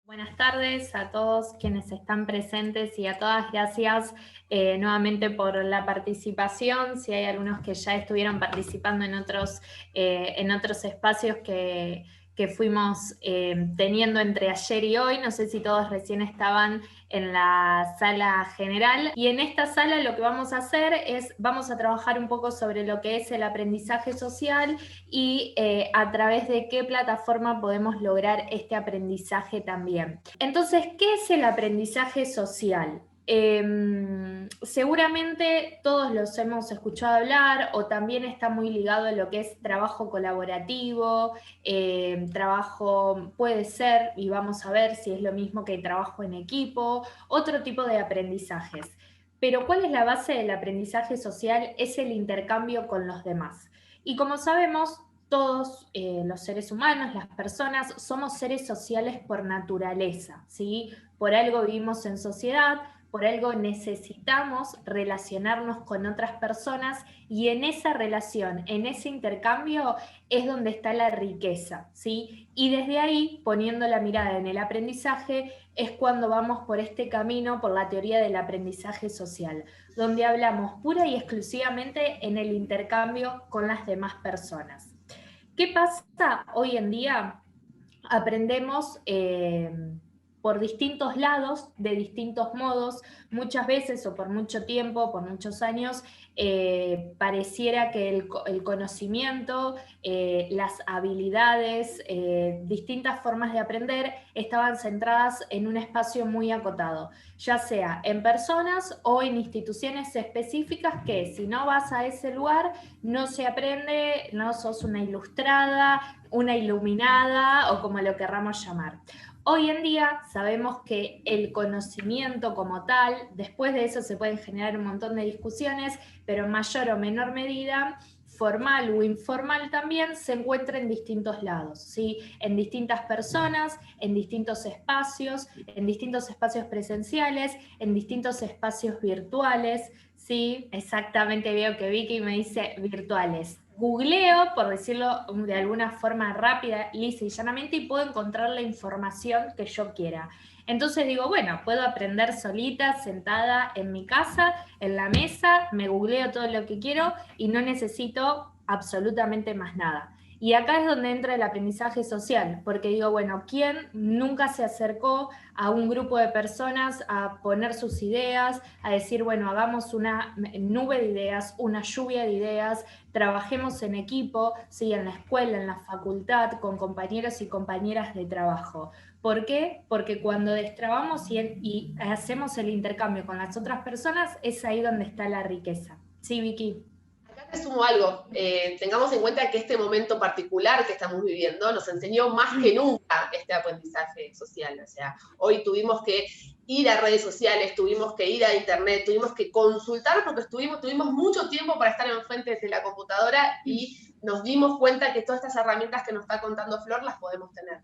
Buenas tardes a todos quienes están presentes y a todas, gracias nuevamente por la participación. Si hay algunos que ya estuvieron participando en otros espacios que fuimos teniendo entre ayer y hoy, no sé si todos recién estaban en la sala general. Y en esta sala lo que vamos a hacer es, vamos a trabajar un poco sobre lo que es el aprendizaje social y a través de qué plataforma podemos lograr este aprendizaje también. Entonces, ¿qué es el aprendizaje social? Seguramente todos los hemos escuchado hablar o también está muy ligado a lo que es trabajo colaborativo, trabajo puede ser, y vamos a ver si es lo mismo que trabajo en equipo, otro tipo de aprendizajes. Pero ¿cuál es la base del aprendizaje social? Es el intercambio con los demás. Y como sabemos, todos los seres humanos, las personas, somos seres sociales por naturaleza, ¿sí? Por algo vivimos en sociedad, por algo necesitamos relacionarnos con otras personas y en esa relación, en ese intercambio es donde está la riqueza, ¿sí? Y desde ahí, poniendo la mirada en el aprendizaje, es cuando vamos por este camino, por la teoría del aprendizaje social, donde hablamos pura y exclusivamente en el intercambio con las demás personas. ¿Qué pasa hoy en día? Aprendemos por distintos lados, de distintos modos, muchas veces o por mucho tiempo, por muchos años, pareciera que el conocimiento, las habilidades, distintas formas de aprender estaban centradas en un espacio muy acotado, ya sea en personas o en instituciones específicas que si no vas a ese lugar no se aprende, no sos una ilustrada, una iluminada o como lo querramos llamar. Hoy en día sabemos que el conocimiento como tal, después de eso se pueden generar un montón de discusiones, pero en mayor o menor medida, formal o informal también, se encuentra en distintos lados, ¿sí? En distintas personas, en distintos espacios presenciales, en distintos espacios virtuales, ¿sí? Exactamente, veo que Vicky me dice virtuales. Googleo, por decirlo de alguna forma rápida, lisa y llanamente, y puedo encontrar la información que yo quiera. Entonces digo, bueno, puedo aprender solita, sentada en mi casa, en la mesa, me googleo todo lo que quiero y no necesito absolutamente más nada. Y acá es donde entra el aprendizaje social, porque digo, bueno, ¿quién nunca se acercó a un grupo de personas a poner sus ideas, a decir, bueno, hagamos una nube de ideas, una lluvia de ideas, trabajemos en equipo, ¿sí? En la escuela, en la facultad, con compañeros y compañeras de trabajo? ¿Por qué? Porque cuando destrabamos y hacemos el intercambio con las otras personas, es ahí donde está la riqueza. ¿Sí, Vicky? Acá te sumo algo. Tengamos en cuenta que este momento particular que estamos viviendo nos enseñó más que nunca este aprendizaje social. O sea, hoy tuvimos que ir a redes sociales, tuvimos que ir a internet, tuvimos que consultar porque tuvimos mucho tiempo para estar enfrente de la computadora y nos dimos cuenta que todas estas herramientas que nos está contando Flor las podemos tener.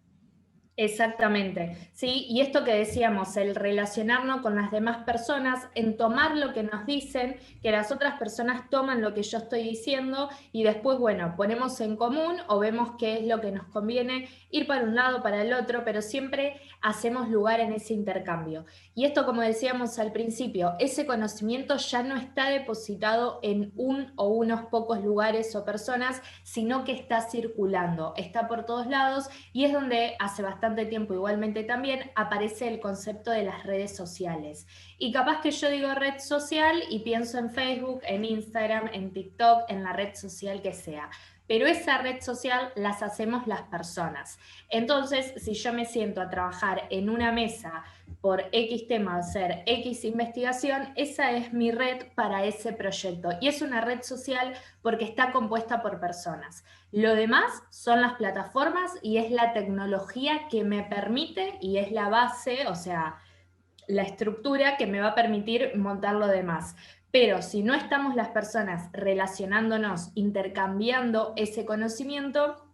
Exactamente, sí, y esto que decíamos, el relacionarnos con las demás personas, en tomar lo que nos dicen, que las otras personas toman lo que yo estoy diciendo y después, bueno, ponemos en común o vemos qué es lo que nos conviene, ir para un lado, para el otro, pero siempre hacemos lugar en ese intercambio. Y esto, como decíamos al principio, ese conocimiento ya no está depositado en un o unos pocos lugares o personas, sino que está circulando, está por todos lados y es donde hace bastante tiempo igualmente también aparece el concepto de las redes sociales. Y capaz que yo digo red social y pienso en Facebook, en Instagram, en TikTok, en la red social que sea. Pero esa red social las hacemos las personas. Entonces, si yo me siento a trabajar en una mesa por X tema, hacer X investigación, esa es mi red para ese proyecto. Y es una red social porque está compuesta por personas. Lo demás son las plataformas y es la tecnología que me permite y es la base, o sea, la estructura que me va a permitir montar lo demás. Pero si no estamos las personas relacionándonos, intercambiando ese conocimiento,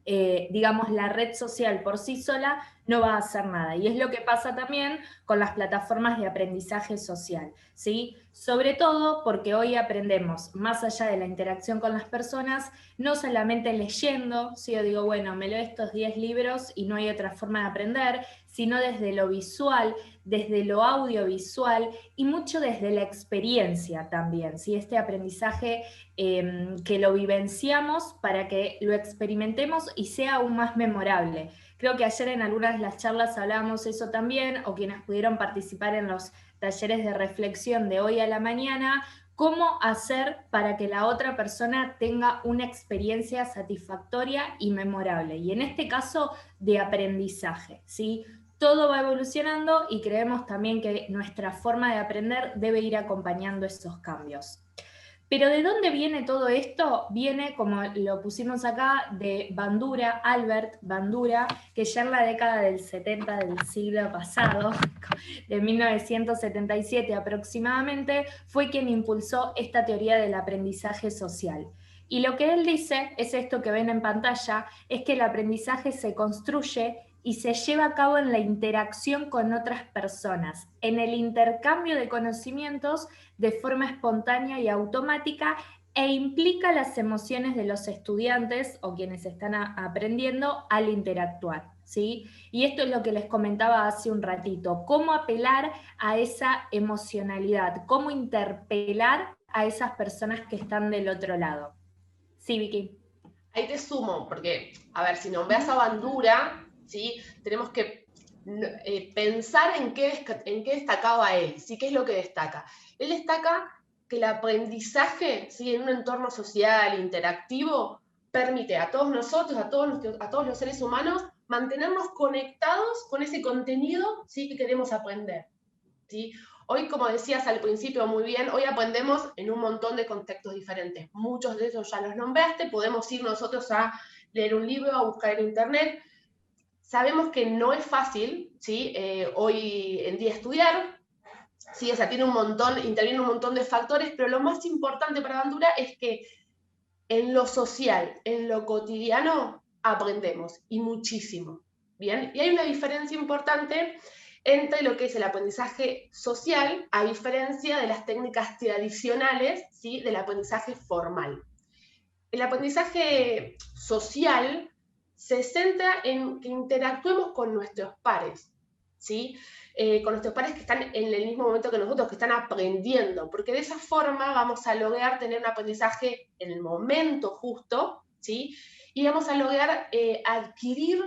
digamos, la red social por sí sola no va a hacer nada. Y es lo que pasa también con las plataformas de aprendizaje social, ¿sí? Sobre todo porque hoy aprendemos, más allá de la interacción con las personas, no solamente leyendo, si yo digo, bueno, me leo estos 10 libros y no hay otra forma de aprender, sino desde lo visual, desde lo audiovisual y mucho desde la experiencia también, ¿sí? Este aprendizaje que lo vivenciamos para que lo experimentemos y sea aún más memorable. Creo que ayer en algunas de las charlas hablábamos eso también, o quienes pudieron participar en los talleres de reflexión de hoy a la mañana, cómo hacer para que la otra persona tenga una experiencia satisfactoria y memorable. Y en este caso, de aprendizaje, ¿sí? Todo va evolucionando y creemos también que nuestra forma de aprender debe ir acompañando esos cambios. Pero ¿de dónde viene todo esto? Viene, como lo pusimos acá, de Bandura, Albert Bandura, que ya en la década del 70 del siglo pasado, de 1977 aproximadamente, fue quien impulsó esta teoría del aprendizaje social. Y lo que él dice, es esto que ven en pantalla, es que el aprendizaje se construye y se lleva a cabo en la interacción con otras personas, en el intercambio de conocimientos de forma espontánea y automática, e implica las emociones de los estudiantes o quienes están aprendiendo al interactuar, ¿sí? Y esto es lo que les comentaba hace un ratito, cómo apelar a esa emocionalidad, cómo interpelar a esas personas que están del otro lado. Sí, Vicky. Ahí te sumo, porque, a ver, si nombras a Bandura, ¿sí? Tenemos que pensar en qué destacaba él, ¿sí? ¿Qué es lo que destaca? Él destaca que el aprendizaje, ¿sí? En un entorno social, interactivo, permite a todos nosotros, a todos los seres humanos, mantenernos conectados con ese contenido, ¿sí? Que queremos aprender, ¿sí? Hoy, como decías al principio muy bien, hoy aprendemos en un montón de contextos diferentes. Muchos de esos ya los nombraste, podemos ir nosotros a leer un libro, a buscar en internet. Sabemos que no es fácil, ¿sí? Hoy en día estudiar, ¿sí? O sea, interviene un montón de factores, pero lo más importante para Bandura es que en lo social, en lo cotidiano, aprendemos, y muchísimo. Bien, y hay una diferencia importante entre lo que es el aprendizaje social, a diferencia de las técnicas tradicionales, ¿sí? Del aprendizaje formal. El aprendizaje social se centra en que interactuemos con nuestros pares, ¿sí? Con nuestros pares que están en el mismo momento que nosotros, que están aprendiendo, porque de esa forma vamos a lograr tener un aprendizaje en el momento justo, ¿sí? Y vamos a lograr adquirir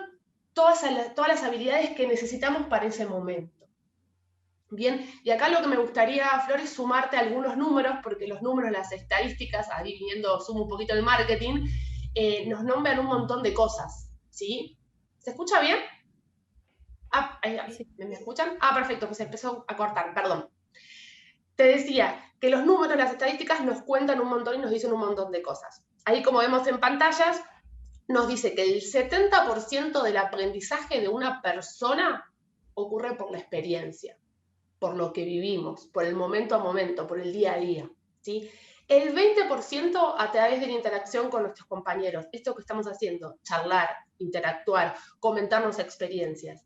todas las habilidades que necesitamos para ese momento. Bien, y acá lo que me gustaría, Flor, es sumarte algunos números, porque los números, las estadísticas, ahí viniendo, sumo un poquito el marketing, nos nombran un montón de cosas, ¿sí? ¿Se escucha bien? Ah, ¿me escuchan? Ah, perfecto, pues se empezó a cortar, perdón. Te decía que los números, las estadísticas nos cuentan un montón y nos dicen un montón de cosas. Ahí, como vemos en pantallas, nos dice que el 70% del aprendizaje de una persona ocurre por la experiencia, por lo que vivimos, por el momento a momento, por el día a día, ¿sí? El 20% a través de la interacción con nuestros compañeros, esto que estamos haciendo, charlar, interactuar, comentarnos experiencias.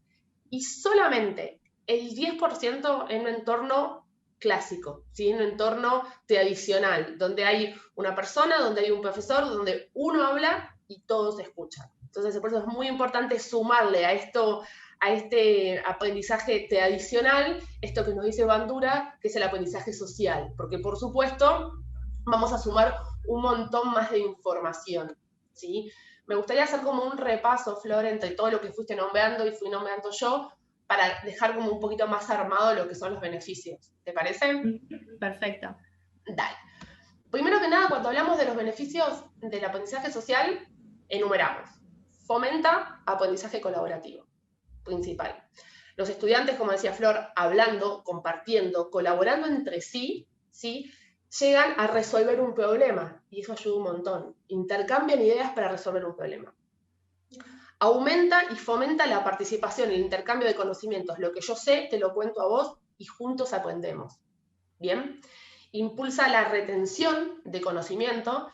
Y solamente el 10% en un entorno clásico, ¿sí? En un entorno tradicional, donde hay una persona, donde hay un profesor, donde uno habla y todos escuchan. Entonces, por eso es muy importante sumarle a este aprendizaje tradicional, esto que nos dice Bandura, que es el aprendizaje social, porque por supuesto vamos a sumar un montón más de información, ¿sí? Me gustaría hacer como un repaso, Flor, entre todo lo que fuiste nombrando y fui nombrando yo, para dejar como un poquito más armado lo que son los beneficios. ¿Te parece? Perfecto. Dale. Primero que nada, cuando hablamos de los beneficios del aprendizaje social, enumeramos. Fomenta aprendizaje colaborativo, principal. Los estudiantes, como decía Flor, hablando, compartiendo, colaborando entre sí, ¿sí? Llegan a resolver un problema, y eso ayuda un montón. Intercambian ideas para resolver un problema. Aumenta y fomenta la participación, el intercambio de conocimientos. Lo que yo sé, te lo cuento a vos y juntos aprendemos. ¿Bien? Impulsa la retención de conocimiento.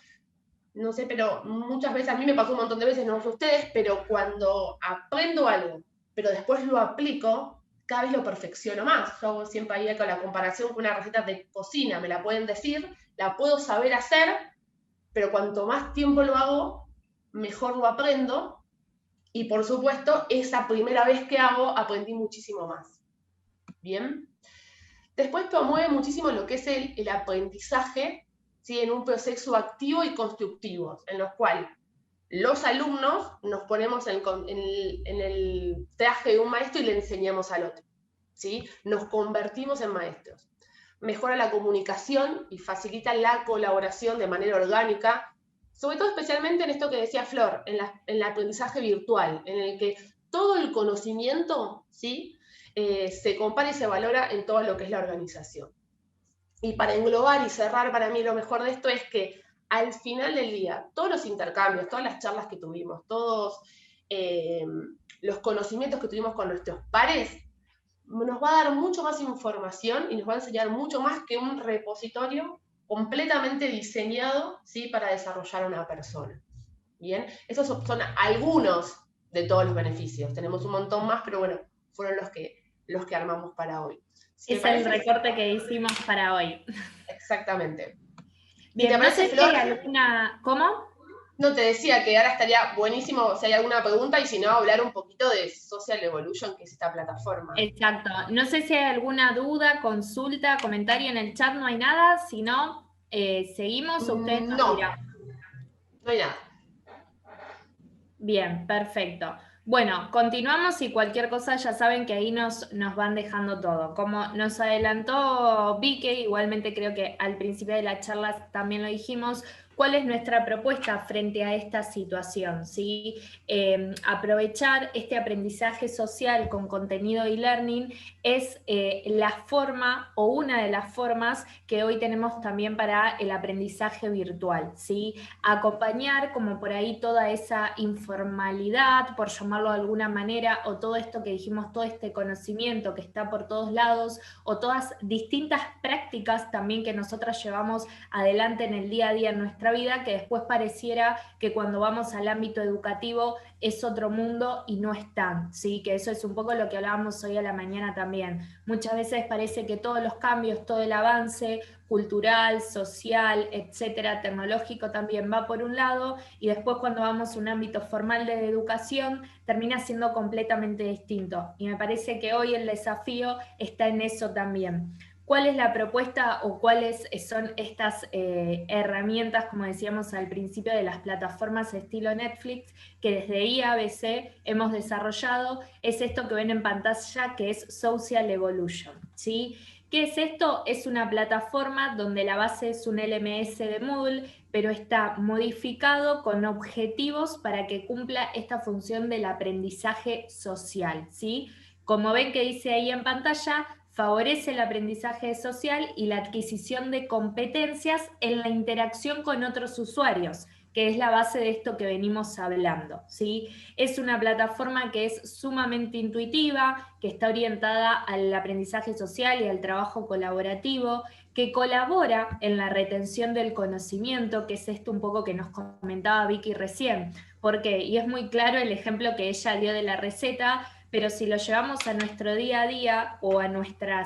No sé, pero muchas veces, a mí me pasó un montón de veces, no sé ustedes, pero cuando aprendo algo, pero después lo aplico, cada vez lo perfecciono más. Yo hago siempre ahí con la comparación con una receta de cocina, me la pueden decir, la puedo saber hacer, pero cuanto más tiempo lo hago, mejor lo aprendo. Y por supuesto, esa primera vez que hago, aprendí muchísimo más. Bien. Después promueve muchísimo lo que es el aprendizaje, ¿sí? En un proceso activo y constructivo, en los cuales los alumnos nos ponemos en el traje de un maestro y le enseñamos al otro, ¿sí? Nos convertimos en maestros. Mejora la comunicación y facilita la colaboración de manera orgánica, sobre todo especialmente en esto que decía Flor, en el aprendizaje virtual, en el que todo el conocimiento, ¿sí? Se compara y se valora en todo lo que es la organización. Y para englobar y cerrar, para mí lo mejor de esto es que al final del día, todos los intercambios, todas las charlas que tuvimos, todos los conocimientos que tuvimos con nuestros pares, nos va a dar mucho más información y nos va a enseñar mucho más que un repositorio completamente diseñado, ¿sí? Para desarrollar a una persona. Bien, esos son algunos de todos los beneficios. Tenemos un montón más, pero bueno, fueron los que armamos para hoy. Si es el recorte que hicimos para hoy. Exactamente. Bien, si te parece, no sé Flor, si hay alguna... ¿Cómo? No, te decía que ahora estaría buenísimo si hay alguna pregunta y si no, hablar un poquito de Social Evolution, que es esta plataforma. Exacto. No sé si hay alguna duda, consulta, comentario en el chat, no hay nada. Si no, seguimos o ustedes nos dirán. No hay nada. Bien, perfecto. Bueno, continuamos y cualquier cosa ya saben que ahí nos van dejando todo. Como nos adelantó Vicky, igualmente creo que al principio de la charla también lo dijimos, ¿cuál es nuestra propuesta frente a esta situación? ¿Sí? Aprovechar este aprendizaje social con contenido e-learning es la forma o una de las formas que hoy tenemos también para el aprendizaje virtual, ¿sí? Acompañar como por ahí toda esa informalidad, por llamarlo de alguna manera, o todo esto que dijimos, todo este conocimiento que está por todos lados, o todas distintas prácticas también que nosotras llevamos adelante en el día a día en nuestra vida, que después pareciera que cuando vamos al ámbito educativo es otro mundo y no están, ¿sí? Que eso es un poco lo que hablábamos hoy a la mañana también. Muchas veces parece que todos los cambios, todo el avance cultural, social, etcétera, tecnológico también va por un lado, y después cuando vamos a un ámbito formal de educación termina siendo completamente distinto. Y me parece que hoy el desafío está en eso también. ¿Cuál es la propuesta o cuáles son estas herramientas, como decíamos al principio, de las plataformas estilo Netflix, que desde IABC hemos desarrollado? Es esto que ven en pantalla, que es Social Evolution, ¿sí? ¿Qué es esto? Es una plataforma donde la base es un LMS de Moodle, pero está modificado con objetivos para que cumpla esta función del aprendizaje social, ¿sí? Como ven que dice ahí en pantalla, favorece el aprendizaje social y la adquisición de competencias en la interacción con otros usuarios, que es la base de esto que venimos hablando, ¿sí? Es una plataforma que es sumamente intuitiva, que está orientada al aprendizaje social y al trabajo colaborativo, que colabora en la retención del conocimiento, que es esto un poco que nos comentaba Vicky recién. ¿Por qué? Y es muy claro el ejemplo que ella dio de la receta, pero si lo llevamos a nuestro día a día o a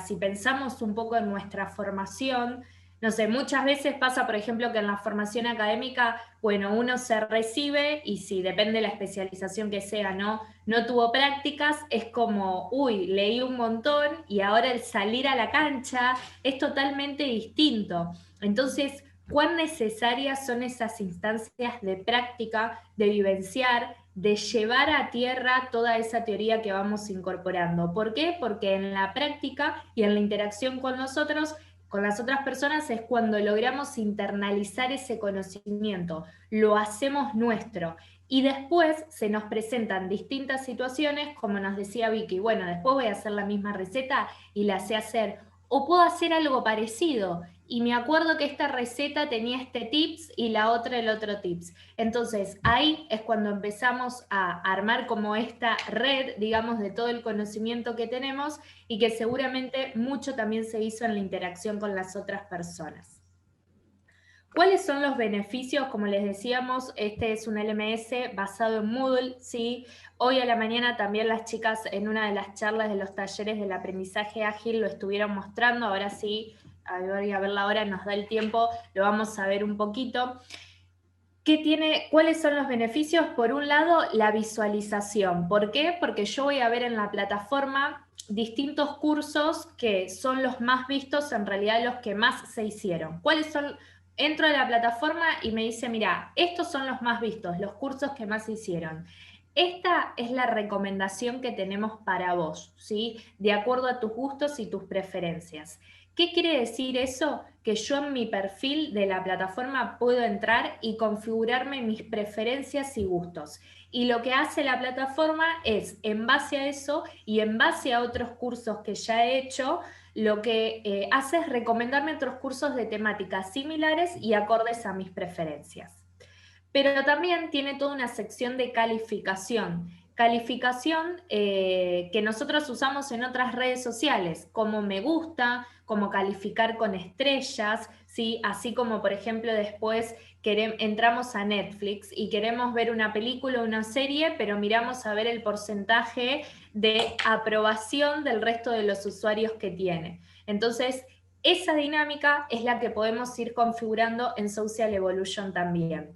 si pensamos un poco en nuestra formación, no sé, muchas veces pasa, por ejemplo, que en la formación académica, bueno, uno se recibe y si depende de la especialización que sea, no tuvo prácticas, es como, uy, leí un montón y ahora el salir a la cancha es totalmente distinto. Entonces, ¿cuán necesarias son esas instancias de práctica, de vivenciar, de llevar a tierra toda esa teoría que vamos incorporando? ¿Por qué? Porque en la práctica y en la interacción con nosotros, con las otras personas, es cuando logramos internalizar ese conocimiento, lo hacemos nuestro. Y después se nos presentan distintas situaciones, como nos decía Vicky, bueno, después voy a hacer la misma receta y la sé hacer, o puedo hacer algo parecido, y me acuerdo que esta receta tenía este tips y la otra el otro tips. Entonces, ahí es cuando empezamos a armar como esta red, digamos, de todo el conocimiento que tenemos y que seguramente mucho también se hizo en la interacción con las otras personas. ¿Cuáles son los beneficios? Como les decíamos, este es un LMS basado en Moodle, ¿sí? Hoy a la mañana también las chicas en una de las charlas de los talleres del aprendizaje ágil lo estuvieron mostrando, ahora sí, a ver la hora, nos da el tiempo, lo vamos a ver un poquito. ¿Cuáles son los beneficios? Por un lado, la visualización. ¿Por qué? Porque yo voy a ver en la plataforma distintos cursos que son los más vistos, en realidad los que más se hicieron. ¿Cuáles son? Entro a la plataforma y me dice, mira, estos son los más vistos, los cursos que más se hicieron. Esta es la recomendación que tenemos para vos, ¿sí? De acuerdo a tus gustos y tus preferencias. ¿Qué quiere decir eso? Que yo en mi perfil de la plataforma puedo entrar y configurarme mis preferencias y gustos. Y lo que hace la plataforma es, en base a eso y en base a otros cursos que ya he hecho, lo que hace es recomendarme otros cursos de temáticas similares y acordes a mis preferencias. Pero también tiene toda una sección de calificación. Calificación que nosotros usamos en otras redes sociales, como me gusta, como calificar con estrellas, ¿sí? Así como por ejemplo después entramos a Netflix y queremos ver una película o una serie, pero miramos a ver el porcentaje de aprobación del resto de los usuarios que tiene. Entonces, esa dinámica es la que podemos ir configurando en Social Evolution también.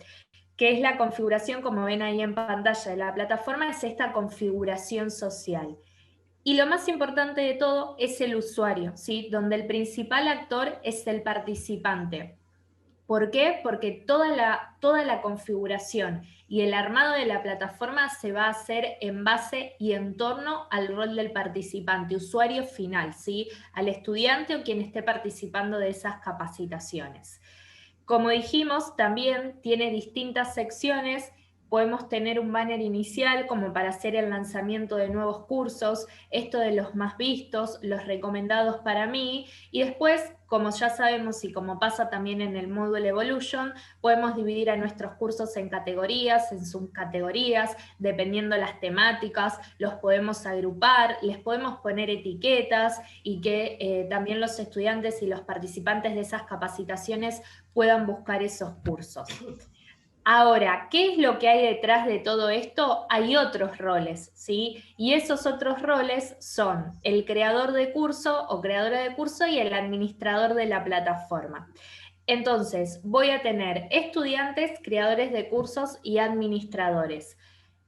¿Qué es la configuración? Como ven ahí en pantalla de la plataforma, es esta configuración social. Y lo más importante de todo es el usuario, ¿sí? Donde el principal actor es el participante. ¿Por qué? Porque toda la configuración y el armado de la plataforma se va a hacer en base y en torno al rol del participante, usuario final, ¿sí? Al estudiante o quien esté participando de esas capacitaciones. Como dijimos, también tiene distintas secciones. Podemos tener un banner inicial como para hacer el lanzamiento de nuevos cursos, esto de los más vistos, los recomendados para mí, y después, como ya sabemos y como pasa también en el Moodle Evolution, podemos dividir a nuestros cursos en categorías, en subcategorías, dependiendo las temáticas, los podemos agrupar, les podemos poner etiquetas y que también los estudiantes y los participantes de esas capacitaciones puedan buscar esos cursos. Ahora, ¿qué es lo que hay detrás de todo esto? Hay otros roles, ¿sí? Y esos otros roles son el creador de curso o creadora de curso y el administrador de la plataforma. Entonces, voy a tener estudiantes, creadores de cursos y administradores.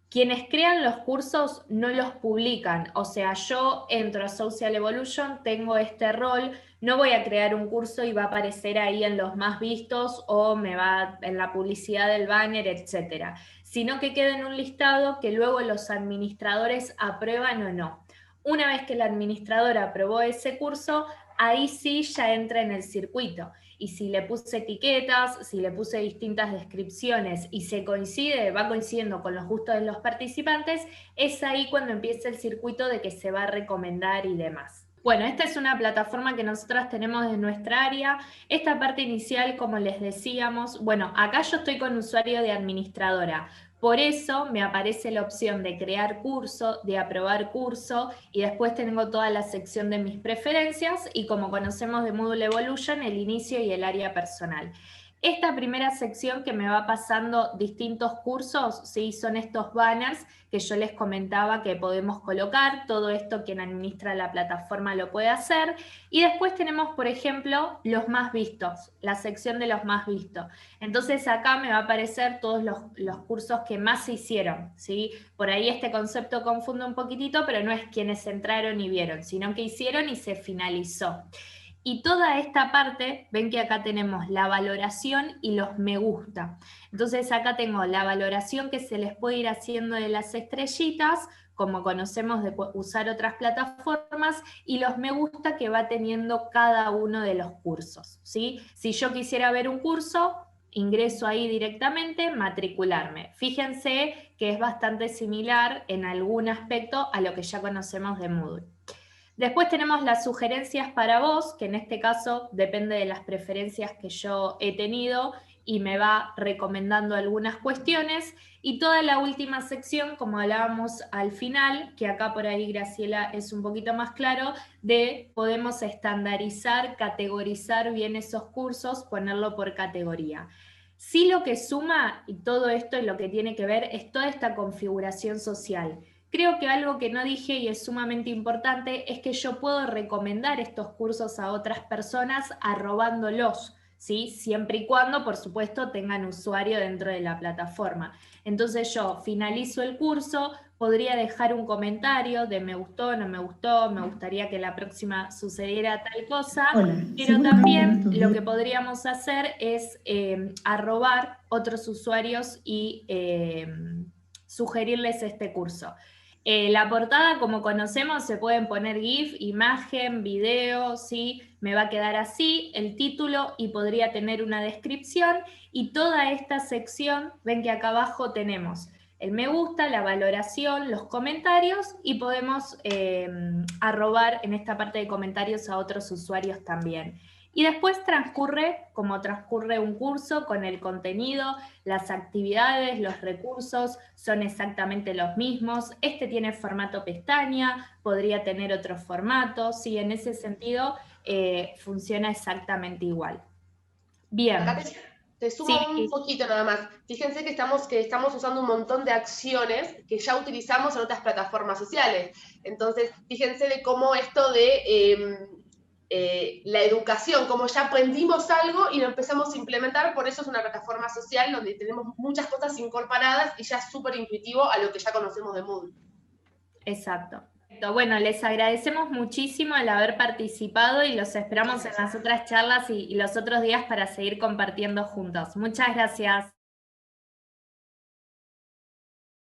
Quienes crean los cursos no los publican, o sea, yo entro a Social Evolution, tengo este rol, no voy a crear un curso y va a aparecer ahí en los más vistos o me va en la publicidad del banner, etcétera, sino que queda en un listado que luego los administradores aprueban o no. Una vez que el administrador aprobó ese curso, ahí sí ya entra en el circuito. Y si le puse etiquetas, si le puse distintas descripciones y va coincidiendo con los gustos de los participantes, es ahí cuando empieza el circuito de que se va a recomendar y demás. Bueno, esta es una plataforma que nosotras tenemos en nuestra área. Esta parte inicial, como les decíamos, bueno, acá yo estoy con usuario de administradora. Por eso me aparece la opción de crear curso, de aprobar curso, y después tengo toda la sección de mis preferencias y, como conocemos de Moodle Evolution, el inicio y el área personal. Esta primera sección que me va pasando distintos cursos, ¿sí? Son estos banners que yo les comentaba que podemos colocar. Todo esto quien administra la plataforma lo puede hacer. Y después tenemos, por ejemplo, los más vistos, la sección de los más vistos. Entonces acá me va a aparecer todos los cursos que más se hicieron, ¿sí? Por ahí este concepto confunde un poquitito, pero no es quienes entraron y vieron, sino que hicieron y se finalizó. Y toda esta parte, ven que acá tenemos la valoración y los me gusta. Entonces acá tengo la valoración que se les puede ir haciendo de las estrellitas, como conocemos de usar otras plataformas, y los me gusta que va teniendo cada uno de los cursos, ¿sí? Si yo quisiera ver un curso, ingreso ahí directamente, matricularme. Fíjense que es bastante similar en algún aspecto a lo que ya conocemos de Moodle. Después tenemos las sugerencias para vos, que en este caso depende de las preferencias que yo he tenido y me va recomendando algunas cuestiones. Y toda la última sección, como hablábamos al final, que acá por ahí Graciela es un poquito más claro, de podemos estandarizar, categorizar bien esos cursos, ponerlo por categoría. Sí, lo que suma, y todo esto es lo que tiene que ver, es toda esta configuración social. Creo que algo que no dije y es sumamente importante es que yo puedo recomendar estos cursos a otras personas arrobándolos, ¿sí? Siempre y cuando, por supuesto, tengan usuario dentro de la plataforma. Entonces yo finalizo el curso, podría dejar un comentario de me gustó, no me gustó, me gustaría que la próxima sucediera tal cosa, pero también lo que podríamos hacer es arrobar otros usuarios y sugerirles este curso. La portada, como conocemos, se pueden poner GIF, imagen, video, ¿sí? Me va a quedar así, el título y podría tener una descripción, y toda esta sección, ven que acá abajo tenemos el me gusta, la valoración, los comentarios, y podemos arrobar en esta parte de comentarios a otros usuarios también. Y después transcurre como transcurre un curso, con el contenido, las actividades, los recursos son exactamente los mismos. Este tiene formato pestaña, podría tener otro formato, sí, en ese sentido funciona exactamente igual. Bien. Acá te sumo un poquito nada más. Fíjense que estamos usando un montón de acciones que ya utilizamos en otras plataformas sociales. Entonces, fíjense de cómo esto de la educación, como ya aprendimos algo y lo empezamos a implementar, por eso es una plataforma social donde tenemos muchas cosas incorporadas y ya es súper intuitivo a lo que ya conocemos de Moodle. Exacto. Bueno, les agradecemos muchísimo el haber participado y los esperamos en las otras charlas y los otros días para seguir compartiendo juntos. Muchas gracias.